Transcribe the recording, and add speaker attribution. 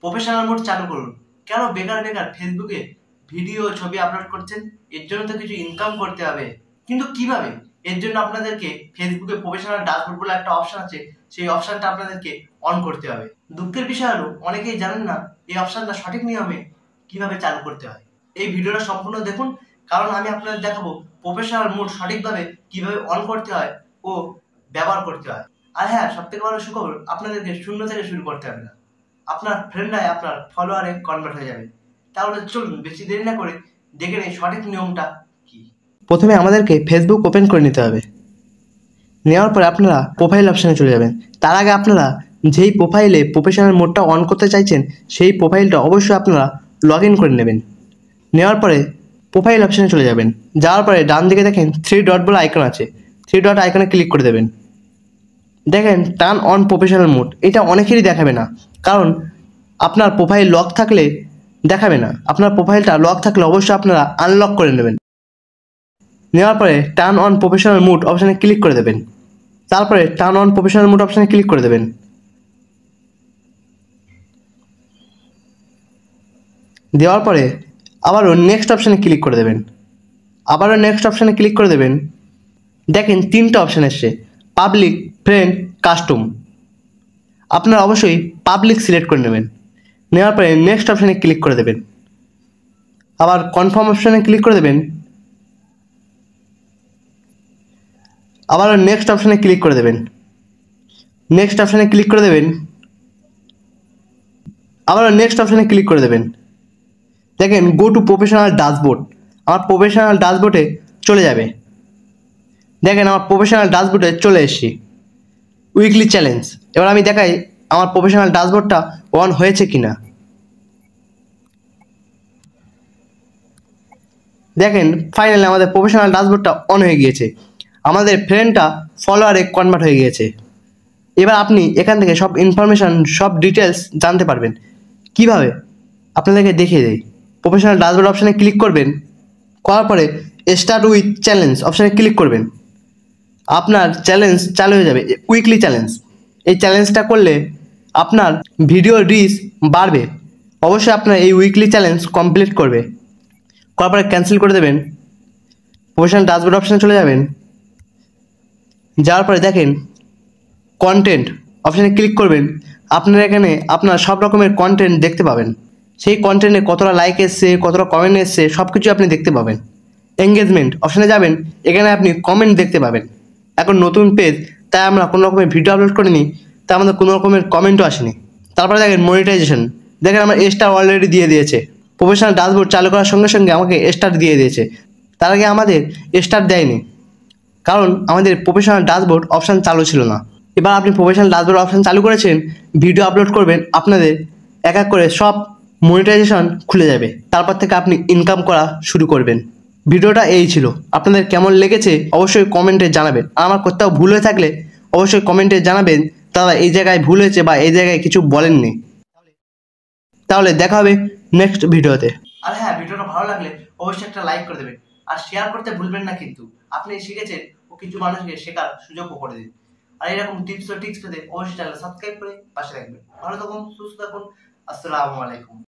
Speaker 1: Professional mode চালু করুন। কেন বেকার বেকার ফেসবুকে ভিডিও ছবি আপলোড করছেন? এর জন্য তো কিছু ইনকাম করতে হবে, কিন্তু কিভাবে? এর জন্য আপনাদেরকে ফেসবুকে প্রফেশনাল ড্যাশবোর্ড বলে একটা অপশন আছে, সেই অপশনটা আপনাদেরকে অন করতে হবে। দুঃখের বিষয় হলো অনেকেই জানেন না এই অপশনটা সঠিক নিয়মে কিভাবে চালু করতে হয়। এই ভিডিওটা সম্পূর্ণ দেখুন, কারণ আমি আপনাদের দেখাবো প্রফেশনাল মোড সঠিকভাবে কিভাবে অন করতে হয় ও ব্যবহার করতে হয়। আর হ্যাঁ, সব থেকে বড় সুখবর, আপনাদেরকে শূন্য থেকে শুরু করতে হবে না, আপনার ফ্রেন্ডরাই আপনার ফলোয়ারে কনভার্ট হয়ে যাবে। তাহলে চলুন বেশি দেরি না করে দেখে নিই সঠিক নিয়মটা কি। প্রথমে আমাদেরকে ফেসবুক ওপেন করে নিতে হবে। নেওয়ার পরে আপনারা প্রোফাইল অপশানে চলে যাবেন। তার আগে আপনারা যেই প্রোফাইলে প্রফেশনাল মোডটা অন করতে চাইছেন সেই প্রোফাইলটা অবশ্যই আপনারা লগ ইন করে নেবেন। নেওয়ার পরে প্রোফাইল অপশানে চলে যাবেন। যাওয়ার পরে ডান দিকে দেখেন 3 ডট বলে আইকন আছে, 3 ডট আইকনে ক্লিক করে দেবেন। দেখেন টার্ন অন প্রফেশনাল মোড, এটা অনেকেরই দেখাবে না, কারণ আপনার প্রোফাইল লক থাকলে দেখাবে না। আপনার প্রোফাইলটা লক থাকলে অবশ্যই আপনারা আনলক করে নেবেন। নেওয়ার পরে টার্ন অন প্রফেশনাল মোড অপশানে ক্লিক করে দেবেন। তারপরে টার্ন অন প্রফেশনাল মোড অপশানে ক্লিক করে দেবেন। দেওয়ার পরে আবারও নেক্সট অপশানে ক্লিক করে দেবেন। আবারও নেক্সট অপশানে ক্লিক করে দেবেন। দেখেন 3টে অপশান এসছে, পাবলিক, ফ্রেন্ড, কাস্টম। আপনারা অবশ্যই পাবলিক সিলেক্ট করে নেবেন। নেওয়ার পরে নেক্সট অপশানে ক্লিক করে দেবেন। আবার কনফার্ম অপশানে ক্লিক করে দেবেন। আবারও নেক্সট অপশানে ক্লিক করে দেবেন। নেক্সট অপশানে ক্লিক করে দেবেন। আবারও নেক্সট অপশানে ক্লিক করে দেবেন। দেখেন গো টু প্রফেশনাল ড্যাশবোর্ড, আমার প্রফেশনাল ড্যাশবোর্ডে চলে যাবে। দেখেন আমার প্রফেশনাল ড্যাশবোর্ডে চলে এসেছি। উইকলি চ্যালেঞ্জ, এবার আমি দেখাই আমার প্রফেশনাল ড্যাশবোর্ডটা অন হয়েছে কিনা। দেখেন ফাইনালি আমাদের প্রফেশনাল ড্যাশবোর্ডটা অন হয়ে গিয়েছে, আমাদের ফ্রেন্ডটা ফলোয়ারে কনভার্ট হয়ে গিয়েছে। এবার আপনি এখান থেকে সব ইনফরমেশান, সব ডিটেলস জানতে পারবেন। কিভাবে আপনাদেরকে দেখিয়ে দেই। প্রফেশনাল ড্যাশবোর্ড অপশানে ক্লিক করবেন, করার পরে স্টার্ট উইথ চ্যালেঞ্জ অপশানে ক্লিক করবেন। আপনার চ্যালেঞ্জ চালু হয়ে যাবে, উইকলি চ্যালেঞ্জ। এই চ্যালেঞ্জটা করলে আপনার ভিডিও রিচ বাড়বে। অবশ্যই আপনার এই উইকলি চ্যালেঞ্জ কমপ্লিট করবে। করার পরে ক্যান্সেল করে দেবেন। প্রফেশনাল ড্যাশবোর্ড অপশানে চলে যাবেন। যাওয়ার পরে দেখেন কন্টেন্ট অপশানে ক্লিক করবেন। আপনারা এখানে আপনার সব রকমের কন্টেন্ট দেখতে পাবেন। সেই কন্টেন্টে কতটা লাইক এসছে, কতটা কমেন্ট এসছে, সব কিছু আপনি দেখতে পাবেন। এঙ্গেজমেন্ট অপশানে যাবেন, এখানে আপনি কমেন্ট দেখতে পাবেন। এখন নতুন পেজ, তাই আমরা কোনো রকমের ভিডিও আপলোড করিনি, তাই আমাদের কোনো রকমের কমেন্টও আসেনি। তারপরে দেখেন মনিটাইজেশন, দেখেন আমার স্টার অলরেডি দিয়ে দিয়েছে। প্রফেশনাল ড্যাশবোর্ড চালু করার সঙ্গে সঙ্গে আমাকে স্টার দিয়ে দিয়েছে। তার আগে আমাদের স্টার দেয়নি, কারণ আমাদের প্রফেশনাল ড্যাশবোর্ড অপশান চালু ছিল না। এবার আপনি প্রফেশনাল ড্যাশবোর্ড অপশান চালু করেছেন, ভিডিও আপলোড করবেন, আপনাদের এক এক করে সব মনিটাইজেশন খুলে যাবে। তারপর থেকে আপনি ইনকাম করা শুরু করবেন। ভিডিওটা এই ছিল, আপনাদের কেমন লেগেছে অবশ্যই কমেন্টে জানাবেন। আর আমার কোথাও ভুল হয়ে থাকলে অবশ্যই কমেন্টে জানাবেন, দাদা এই জায়গায় ভুল হয়েছে বা এই জায়গায় কিছু বলেননি। তাহলে দেখা হবে নেক্সট ভিডিওতে। আর হ্যাঁ, ভিডিওটা ভালো লাগলে অবশ্যই একটা লাইক করে দেবেন, আর শেয়ার করতে ভুলবেন না। কিন্তু আপনি শিখেছেন ও কিছু মানুষকে শেখার সুযোগও করে দিন। আর এরকম টিপস ও ট্রিক্স পেতে অবশ্যই চ্যানেল সাবস্ক্রাইব করে পাশে রাখবেন। ভালো থাকুন, সুস্থ থাকুন। আসসালামু আলাইকুম।